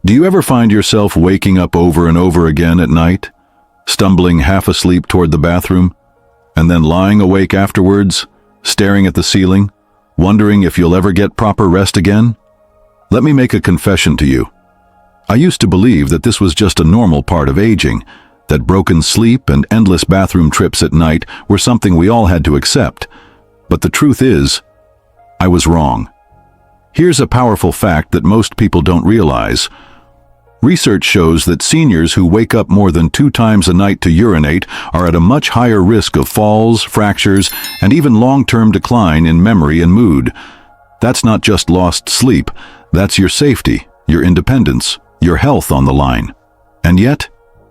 Do you ever find yourself waking up over and over again at night, stumbling half asleep toward the bathroom, and then lying awake afterwards, staring at the ceiling, wondering if you'll ever get proper rest again? Let me make a confession to you. I used to believe that this was just a normal part of aging, that broken sleep and endless bathroom trips at night were something we all had to accept. But the truth is, I was wrong. Here's a powerful fact that most people don't realize. Research shows that seniors who wake up more than 2 times a night to urinate are at a much higher risk of falls, fractures, and even long-term decline in memory and mood. That's not just lost sleep, that's your safety, your independence, your health on the line. And yet,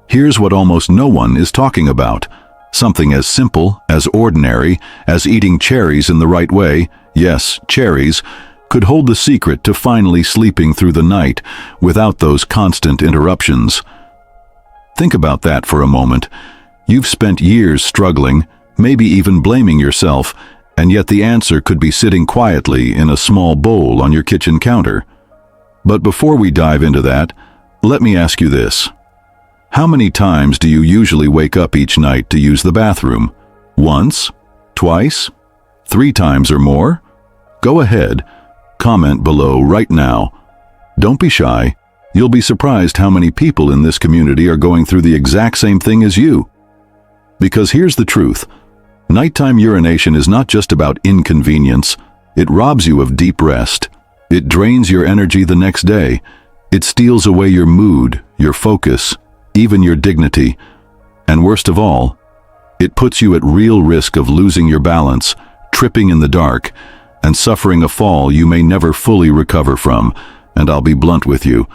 here's what almost no one is talking about. Something as simple, as ordinary, as eating cherries in the right way, yes, cherries, could hold the secret to finally sleeping through the night without those constant interruptions. Think about that for a moment. You've spent years struggling, maybe even blaming yourself, and yet the answer could be sitting quietly in a small bowl on your kitchen counter. But before we dive into that, let me ask you this. How many times do you usually wake up each night to use the bathroom? Once? Twice? 3 times or more? Go ahead. Comment below right now. Don't be shy. You'll be surprised how many people in this community are going through the exact same thing as you. Because here's the truth. Nighttime urination is not just about inconvenience. It robs you of deep rest. It drains your energy the next day. It steals away your mood, your focus, even your dignity. And worst of all, it puts you at real risk of losing your balance, tripping in the dark, and suffering a fall you may never fully recover from. And I'll be blunt with you.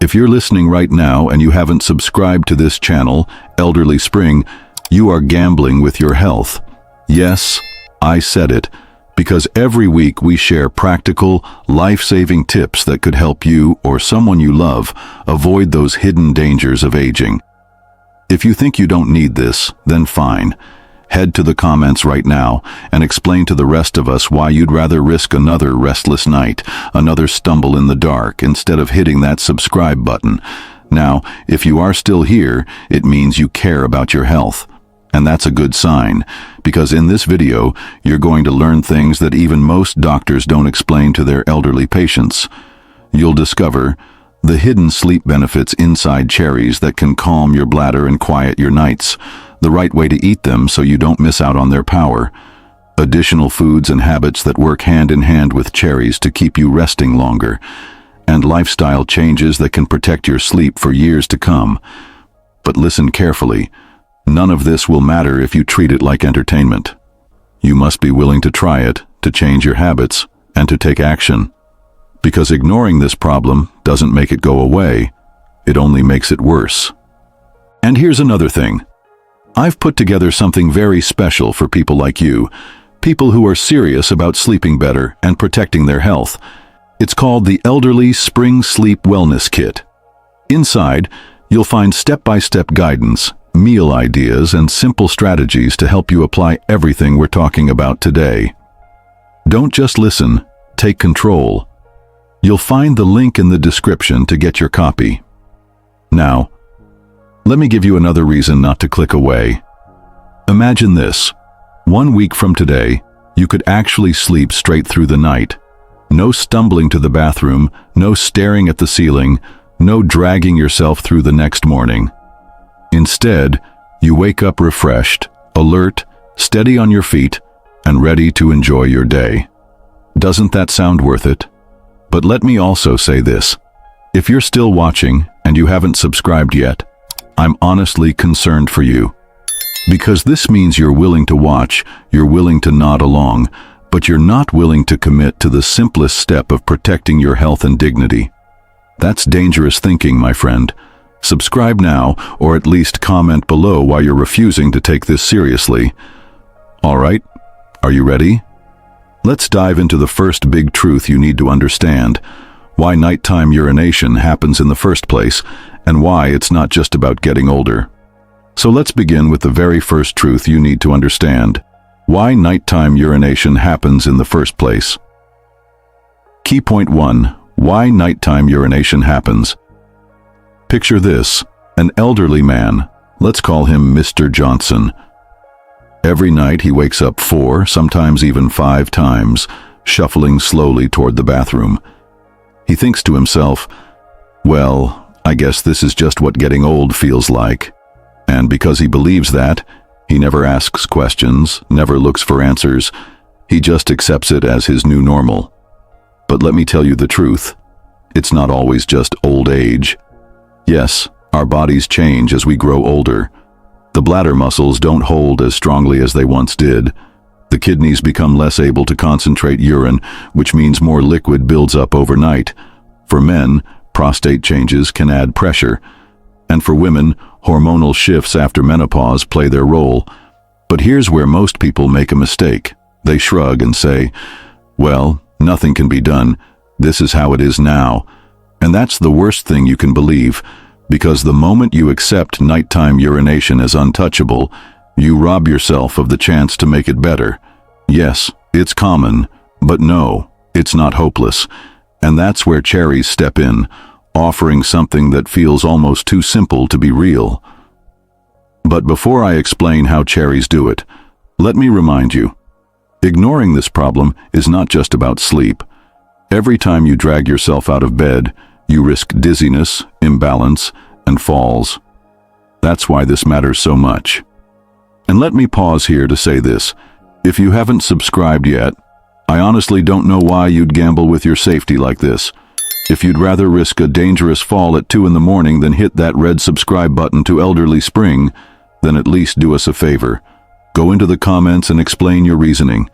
If you're listening right now and you haven't subscribed to this channel, Elderly Spring, you are gambling with your health. Yes, I said it, because every week we share practical, life-saving tips that could help you or someone you love avoid those hidden dangers of aging. If you think you don't need this, then fine. Head to the comments right now and explain to the rest of us why you'd rather risk another restless night, another stumble in the dark, instead of hitting that subscribe button. Now, if you are still here, it means you care about your health. And that's a good sign, because in this video, you're going to learn things that even most doctors don't explain to their elderly patients. You'll discover the hidden sleep benefits inside cherries that can calm your bladder and quiet your nights, the right way to eat them so you don't miss out on their power, additional foods and habits that work hand in hand with cherries to keep you resting longer, and lifestyle changes that can protect your sleep for years to come. But listen carefully. None of this will matter if you treat it like entertainment. You must be willing to try it, to change your habits, and to take action. Because ignoring this problem doesn't make it go away, it only makes it worse. And here's another thing. I've put together something very special for people like you, people who are serious about sleeping better and protecting their health. It's called the Elderly Spring Sleep Wellness Kit. Inside, you'll find step-by-step guidance, meal ideas, and simple strategies to help you apply everything we're talking about today. Don't just listen, take control. You'll find the link in the description to get your copy. Now, let me give you another reason not to click away. Imagine this. 1 week from today, you could actually sleep straight through the night. No stumbling to the bathroom, no staring at the ceiling, no dragging yourself through the next morning. Instead, you wake up refreshed, alert, steady on your feet, and ready to enjoy your day. Doesn't that sound worth it? But let me also say this. If you're still watching and you haven't subscribed yet, I'm honestly concerned for you. Because this means you're willing to watch, you're willing to nod along, but you're not willing to commit to the simplest step of protecting your health and dignity. That's dangerous thinking, my friend. Subscribe now, or at least comment below why you're refusing to take this seriously. All right, are you ready? Let's dive into the first big truth you need to understand: why nighttime urination happens in the first place, and why it's not just about getting older. So let's begin with the very first truth you need to understand: why nighttime urination happens in the first place. Key point 1. Why nighttime urination happens. Picture this, an elderly man, let's call him Mr. Johnson. Every night he wakes up 4, sometimes even 5 times, shuffling slowly toward the bathroom. He thinks to himself, well, I guess this is just what getting old feels like. And because he believes that, he never asks questions, never looks for answers. He just accepts it as his new normal. But let me tell you the truth. It's not always just old age. Yes, our bodies change as we grow older. The bladder muscles don't hold as strongly as they once did. The kidneys become less able to concentrate urine, which means more liquid builds up overnight. For men, prostate changes can add pressure. And for women, hormonal shifts after menopause play their role. But here's where most people make a mistake. They shrug and say, well, nothing can be done. This is how it is now. And that's the worst thing you can believe, because the moment you accept nighttime urination as untouchable, you rob yourself of the chance to make it better. Yes, it's common, but no, it's not hopeless. And that's where Cherries step in, offering something that feels almost too simple to be real. But before I explain how Cherries do it, let me remind you, ignoring this problem is not just about sleep. Every time you drag yourself out of bed, you risk dizziness, imbalance, and falls. That's why this matters so much. And let me pause here to say this. If you haven't subscribed yet, I honestly don't know why you'd gamble with your safety like this. If you'd rather risk a dangerous fall at 2 in the morning than hit that red subscribe button to Elderly Spring, then at least do us a favor. Go into the comments and explain your reasoning.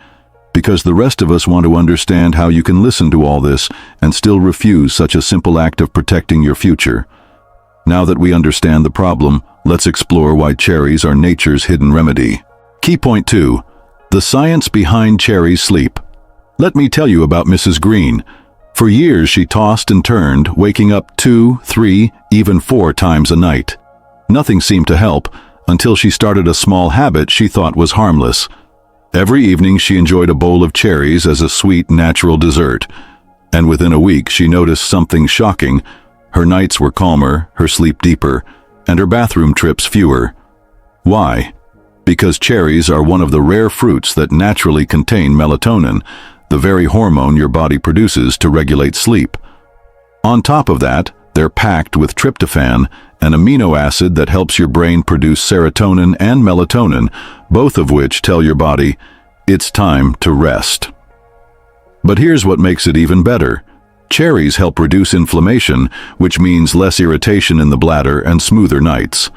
Because the rest of us want to understand how you can listen to all this and still refuse such a simple act of protecting your future. Now that we understand the problem, let's explore why cherries are nature's hidden remedy. Key point 2. The science behind cherries' sleep. Let me tell you about Mrs. Green. For years she tossed and turned, waking up 2, 3, even 4 times a night. Nothing seemed to help, until she started a small habit she thought was harmless. Every evening she enjoyed a bowl of cherries as a sweet, natural dessert. And within a week she noticed something shocking. Her nights were calmer, her sleep deeper, and her bathroom trips fewer. Why? Because cherries are one of the rare fruits that naturally contain melatonin, the very hormone your body produces to regulate sleep. On top of that, they're packed with tryptophan, an amino acid that helps your brain produce serotonin and melatonin, both of which tell your body, it's time to rest. But here's what makes it even better. Cherries help reduce inflammation, which means less irritation in the bladder and smoother nights.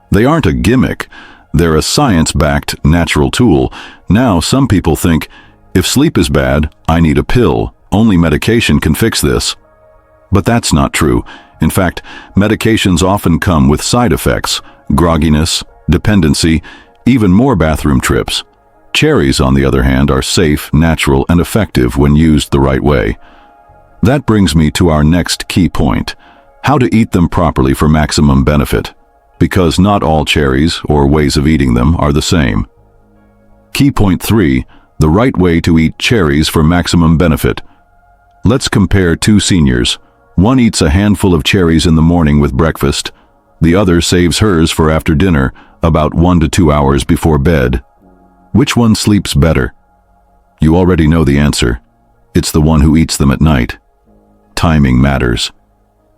They aren't a gimmick. They're a science-backed natural tool. Now, some people think, if sleep is bad, I need a pill. Only medication can fix this. But that's not true. In fact, medications often come with side effects, grogginess, dependency, even more bathroom trips. Cherries, on the other hand, are safe, natural, and effective when used the right way. That brings me to our next key point, how to eat them properly for maximum benefit. Because not all cherries, or ways of eating them, are the same. Key point 3, the right way to eat cherries for maximum benefit. Let's compare 2 seniors. One eats a handful of cherries in the morning with breakfast. The other saves hers for after dinner, about 1 to 2 hours before bed. Which one sleeps better? You already know the answer. It's the one who eats them at night. Timing matters.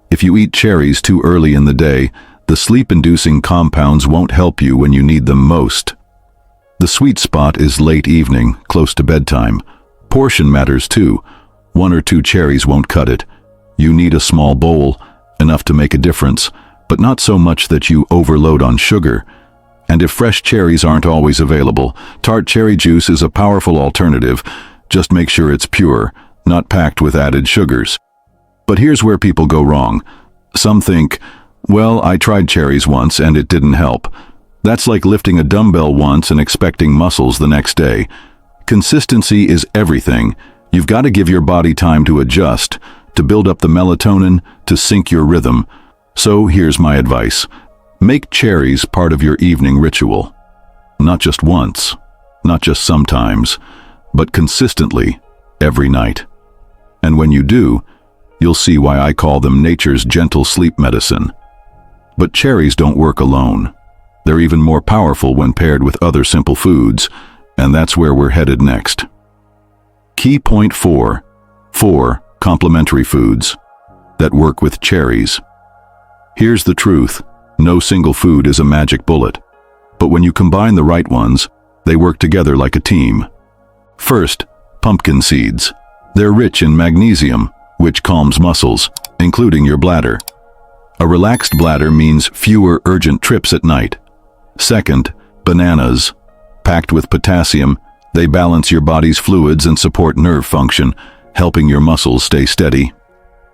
If you eat cherries too early in the day, the sleep-inducing compounds won't help you when you need them most. The sweet spot is late evening, close to bedtime. Portion matters too. 1 or 2 cherries won't cut it. You need a small bowl, enough to make a difference, but not so much that you overload on sugar. And if fresh cherries aren't always available, tart cherry juice is a powerful alternative. Just make sure it's pure, not packed with added sugars. But here's where people go wrong. Some think, well, I tried cherries once and it didn't help. That's like lifting a dumbbell once and expecting muscles the next day. Consistency is everything. You've got to give your body time to adjust, to build up the melatonin, to sync your rhythm. So here's my advice. Make cherries part of your evening ritual. Not just once, not just sometimes, but consistently, every night. And when you do, you'll see why I call them nature's gentle sleep medicine. But cherries don't work alone. They're even more powerful when paired with other simple foods, and that's where we're headed next. Key point 4. 4 complementary foods that work with cherries. Here's the truth. No single food is a magic bullet. But when you combine the right ones, they work together like a team. First, pumpkin seeds. They're rich in magnesium, which calms muscles, including your bladder. A relaxed bladder means fewer urgent trips at night. Second, bananas. Packed with potassium, they balance your body's fluids and support nerve function, helping your muscles stay steady.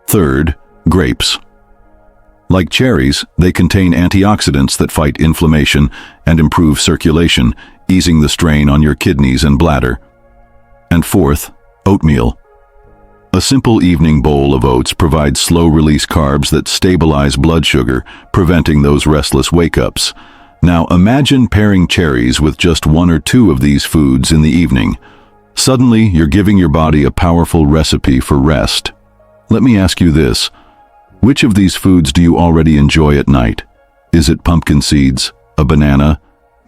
Third, grapes. Like cherries, they contain antioxidants that fight inflammation and improve circulation, easing the strain on your kidneys and bladder. And fourth, oatmeal. A simple evening bowl of oats provides slow-release carbs that stabilize blood sugar, preventing those restless wake-ups. Now imagine pairing cherries with just 1 or 2 of these foods in the evening. Suddenly, you're giving your body a powerful recipe for rest. Let me ask you this. Which of these foods do you already enjoy at night? Is it pumpkin seeds, a banana,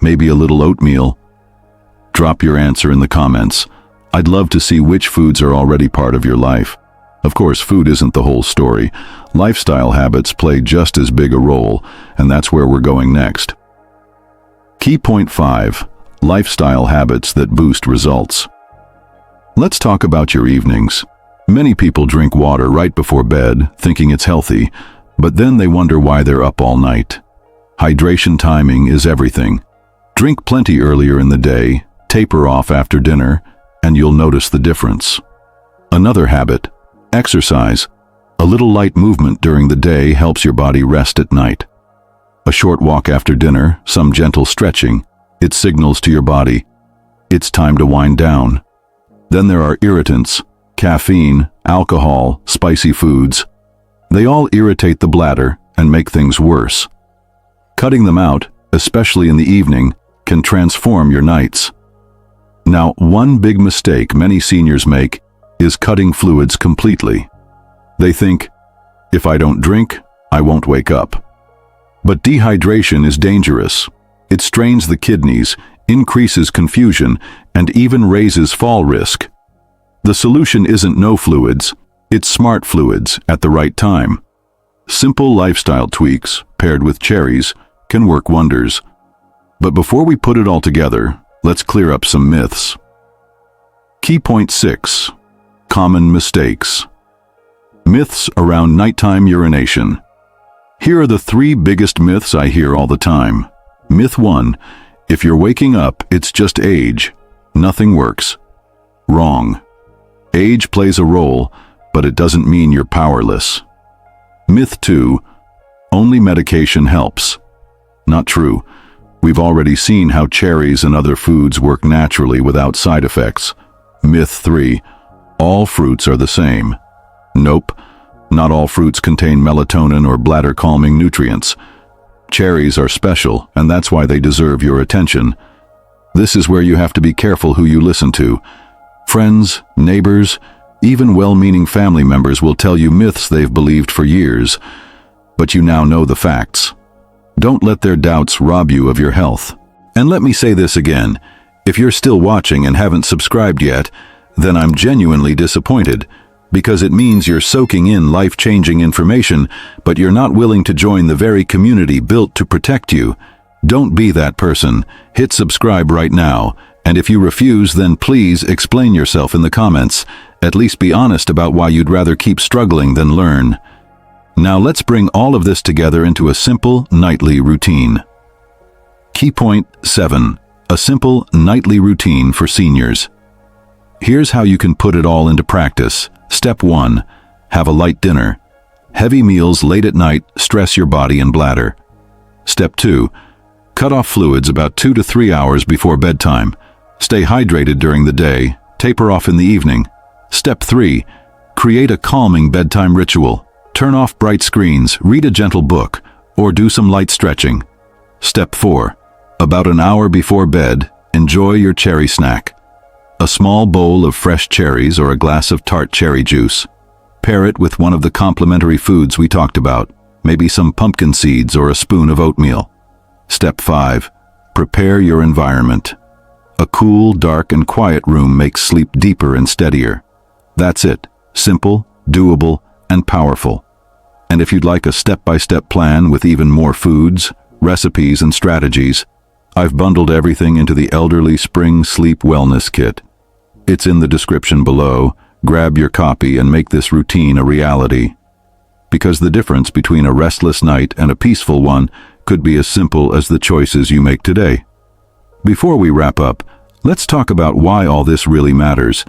maybe a little oatmeal? Drop your answer in the comments. I'd love to see which foods are already part of your life. Of course, food isn't the whole story. Lifestyle habits play just as big a role, and that's where we're going next. Key point 5. Lifestyle habits that boost results. Let's talk about your evenings. Many people drink water right before bed, thinking it's healthy, but then they wonder why they're up all night. Hydration timing is everything. Drink plenty earlier in the day, taper off after dinner, and you'll notice the difference. Another habit, exercise. A little light movement during the day helps your body rest at night. A short walk after dinner, some gentle stretching, it signals to your body, it's time to wind down. Then there are irritants, caffeine, alcohol, spicy foods. They all irritate the bladder and make things worse. Cutting them out, especially in the evening, can transform your nights. Now, one big mistake many seniors make is cutting fluids completely. They think, if I don't drink, I won't wake up. But dehydration is dangerous. It strains the kidneys, increases confusion, and even raises fall risk. The solution isn't no fluids, it's smart fluids at the right time. Simple lifestyle tweaks, paired with cherries, can work wonders. But before we put it all together, let's clear up some myths. Key point 6. Common mistakes. Myths around nighttime urination. Here are the 3 biggest myths I hear all the time. Myth 1. If you're waking up, it's just age. Nothing works. Wrong. Age plays a role, but it doesn't mean you're powerless. Myth 2. Only medication helps. Not true. We've already seen how cherries and other foods work naturally without side effects. Myth 3. All fruits are the same. Nope. Not all fruits contain melatonin or bladder-calming nutrients. Cherries are special, and that's why they deserve your attention. This is where you have to be careful who you listen to. Friends, neighbors, even well-meaning family members will tell you myths they've believed for years, but you now know the facts. Don't let their doubts rob you of your health. And let me say this again, if you're still watching and haven't subscribed yet, then I'm genuinely disappointed, because it means you're soaking in life-changing information, but you're not willing to join the very community built to protect you. Don't be that person. Hit subscribe right now, and if you refuse, then please explain yourself in the comments. At least be honest about why you'd rather keep struggling than learn. Now let's bring all of this together into a simple nightly routine. Key point 7. A simple nightly routine for seniors. Here's how you can put it all into practice. Step 1. Have a light dinner. Heavy meals late at night stress your body and bladder. Step 2. Cut off fluids about 2 to 3 hours before bedtime. Stay hydrated during the day, taper off in the evening. Step 3. Create a calming bedtime ritual. Turn off bright screens, read a gentle book, or do some light stretching. Step 4. About an hour before bed, enjoy your cherry snack. A small bowl of fresh cherries or a glass of tart cherry juice. Pair it with one of the complementary foods we talked about. maybe some pumpkin seeds or a spoon of oatmeal. Step 5. Prepare your environment. A cool, dark, and quiet room makes sleep deeper and steadier. That's it. Simple, doable, and powerful. And if you'd like a step-by-step plan with even more foods, recipes, and strategies, I've bundled everything into the Elderly Spring Sleep Wellness Kit. It's in the description below. Grab your copy and make this routine a reality. Because the difference between a restless night and a peaceful one could be as simple as the choices you make today. Before we wrap up, let's talk about why all this really matters.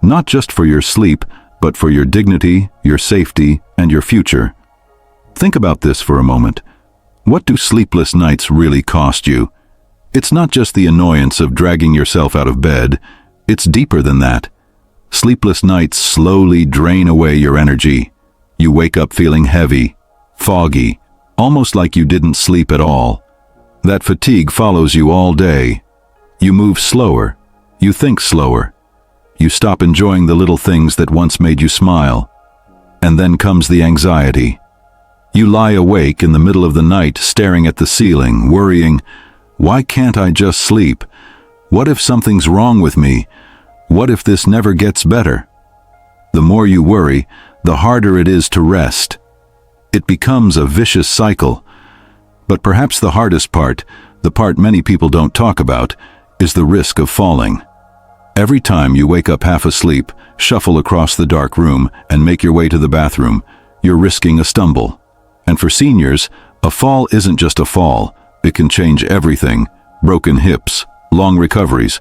Not just for your sleep, but for your dignity, your safety, and your future. Think about this for a moment. What do sleepless nights really cost you? It's not just the annoyance of dragging yourself out of bed. It's deeper than that. Sleepless nights slowly drain away your energy. You wake up feeling heavy, foggy, almost like you didn't sleep at all. That fatigue follows you all day. You move slower. You think slower. You stop enjoying the little things that once made you smile. And then comes the anxiety. You lie awake in the middle of the night staring at the ceiling, worrying, why can't I just sleep? What if something's wrong with me? What if this never gets better? The more you worry, the harder it is to rest. It becomes a vicious cycle. But perhaps the hardest part, the part many people don't talk about, is the risk of falling. Every time you wake up half asleep, shuffle across the dark room, and make your way to the bathroom, you're risking a stumble. And for seniors, a fall isn't just a fall. It can change everything. Broken hips, long recoveries,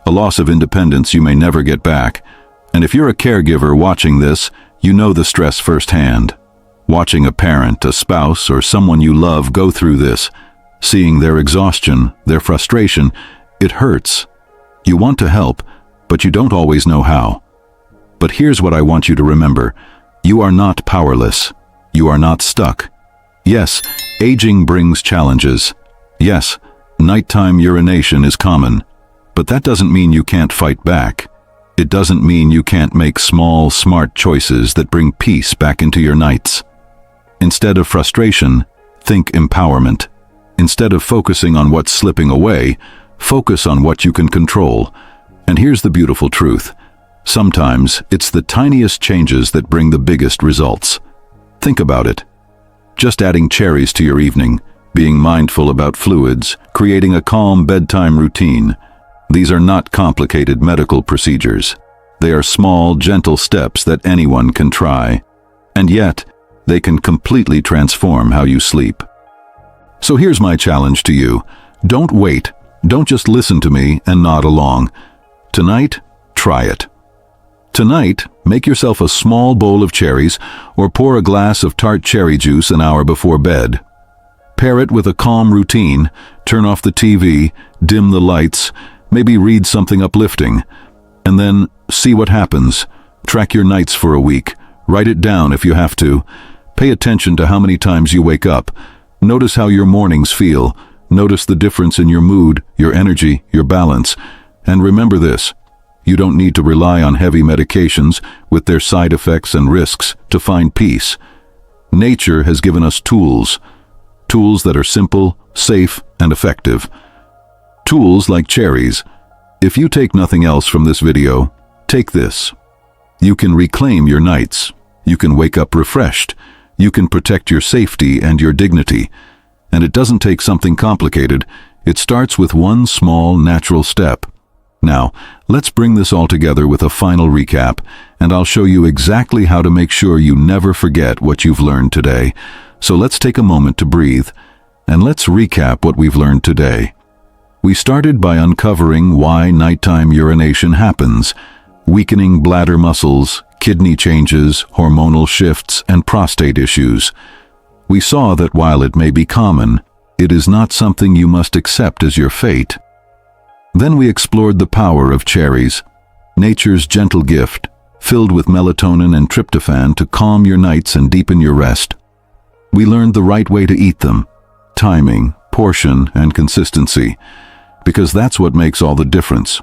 a loss of independence you may never get back. And if you're a caregiver watching this, you know the stress firsthand. Watching a parent, a spouse, or someone you love go through this, seeing their exhaustion, their frustration, it hurts. You want to help, but you don't always know how. But here's what I want you to remember. You are not powerless. You are not stuck. Yes, aging brings challenges. Yes, nighttime urination is common. But that doesn't mean you can't fight back. It doesn't mean you can't make small, smart choices that bring peace back into your nights. Instead of frustration, think empowerment. Instead of focusing on what's slipping away, focus on what you can control. And here's the beautiful truth. Sometimes it's the tiniest changes that bring the biggest results. Think about it. Just adding cherries to your evening, being mindful about fluids, creating a calm bedtime routine. These are not complicated medical procedures. They are small, gentle steps that anyone can try. And yet, they can completely transform how you sleep. So here's my challenge to you. Don't wait. Don't just listen to me and nod along. Tonight, try it. Tonight, make yourself a small bowl of cherries or pour a glass of tart cherry juice an hour before bed. Pair it with a calm routine. Turn off the TV, dim the lights, maybe read something uplifting. And then see what happens. Track your nights for a week. Write it down if you have to. Pay attention to how many times you wake up. Notice how your mornings feel. Notice the difference in your mood, your energy, your balance. And remember this, you don't need to rely on heavy medications with their side effects and risks to find peace. Nature has given us tools. Tools that are simple, safe, and effective. Tools like cherries. If you take nothing else from this video, take this. You can reclaim your nights. You can wake up refreshed. You can protect your safety and your dignity. And it doesn't take something complicated. It starts with one small, natural step. Now, let's bring this all together with a final recap, and I'll show you exactly how to make sure you never forget what you've learned today. So let's take a moment to breathe, and let's recap what we've learned today. We started by uncovering why nighttime urination happens, weakening bladder muscles, kidney changes, hormonal shifts, and prostate issues. We saw that while it may be common, it is not something you must accept as your fate. Then we explored the power of cherries, nature's gentle gift, filled with melatonin and tryptophan to calm your nights and deepen your rest. We learned the right way to eat them, timing, portion, and consistency, because that's what makes all the difference.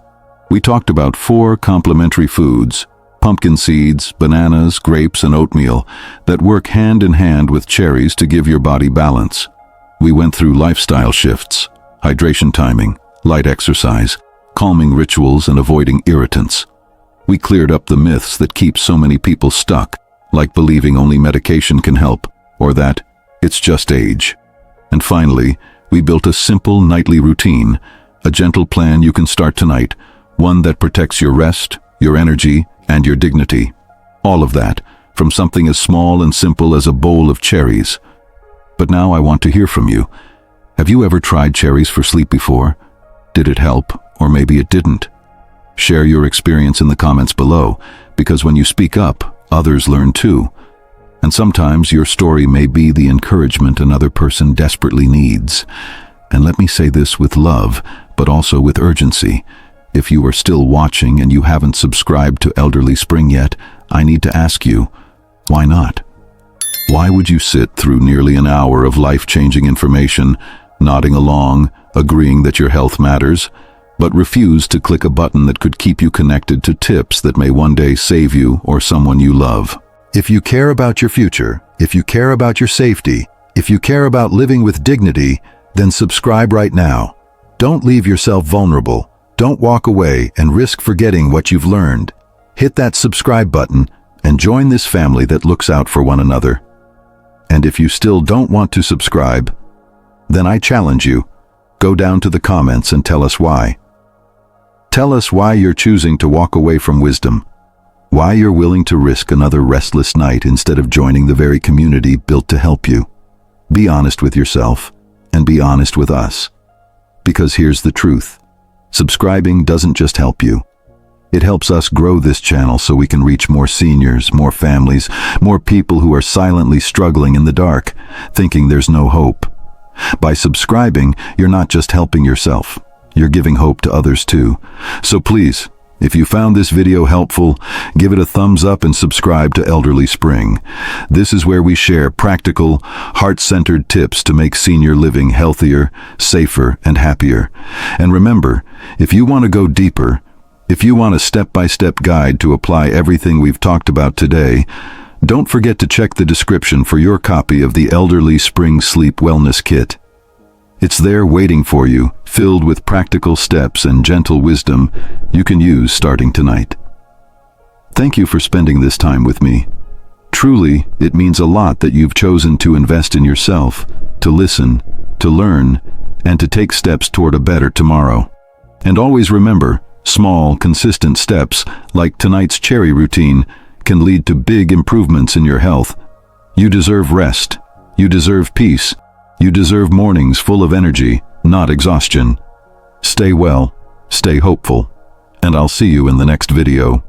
We talked about 4 complementary foods: pumpkin seeds, bananas, grapes, and oatmeal that work hand in hand with cherries to give your body balance. We went through lifestyle shifts, hydration timing, light exercise, calming rituals, and avoiding irritants. We cleared up the myths that keep so many people stuck, like believing only medication can help, or that it's just age. And finally, we built a simple nightly routine, a gentle plan you can start tonight, one that protects your rest, your energy, and your dignity. All of that, from something as small and simple as a bowl of cherries. But now I want to hear from you. Have you ever tried cherries for sleep before? Did it help, or maybe it didn't? Share your experience in the comments below, because when you speak up, others learn too. And sometimes your story may be the encouragement another person desperately needs. And let me say this with love, but also with urgency. If you are still watching and you haven't subscribed to Elderly Spring yet, I need to ask you, why not? Why would you sit through nearly an hour of life-changing information, nodding along, agreeing that your health matters, but refuse to click a button that could keep you connected to tips that may one day save you or someone you love? If you care about your future, if you care about your safety, if you care about living with dignity, then subscribe right now. Don't leave yourself vulnerable. Don't walk away and risk forgetting what you've learned. Hit that subscribe button and join this family that looks out for one another. And if you still don't want to subscribe, then I challenge you, go down to the comments and tell us why. Tell us why you're choosing to walk away from wisdom, why you're willing to risk another restless night instead of joining the very community built to help you. Be honest with yourself and be honest with us. Because here's the truth. Subscribing doesn't just help you. It helps us grow this channel so we can reach more seniors, more families, more people who are silently struggling in the dark, thinking there's no hope. By subscribing, you're not just helping yourself. You're giving hope to others too. So please, if you found this video helpful, give it a thumbs up and subscribe to Elderly Spring. This is where we share practical, heart-centered tips to make senior living healthier, safer, and happier. And remember, if you want to go deeper, if you want a step-by-step guide to apply everything we've talked about today, don't forget to check the description for your copy of the Elderly Spring Sleep Wellness Kit. It's there waiting for you, filled with practical steps and gentle wisdom you can use starting tonight. Thank you for spending this time with me. Truly, it means a lot that you've chosen to invest in yourself, to listen, to learn, and to take steps toward a better tomorrow. And always remember, small, consistent steps, like tonight's cherry routine, can lead to big improvements in your health. You deserve rest. You deserve peace. You deserve mornings full of energy, not exhaustion. Stay well, stay hopeful, and I'll see you in the next video.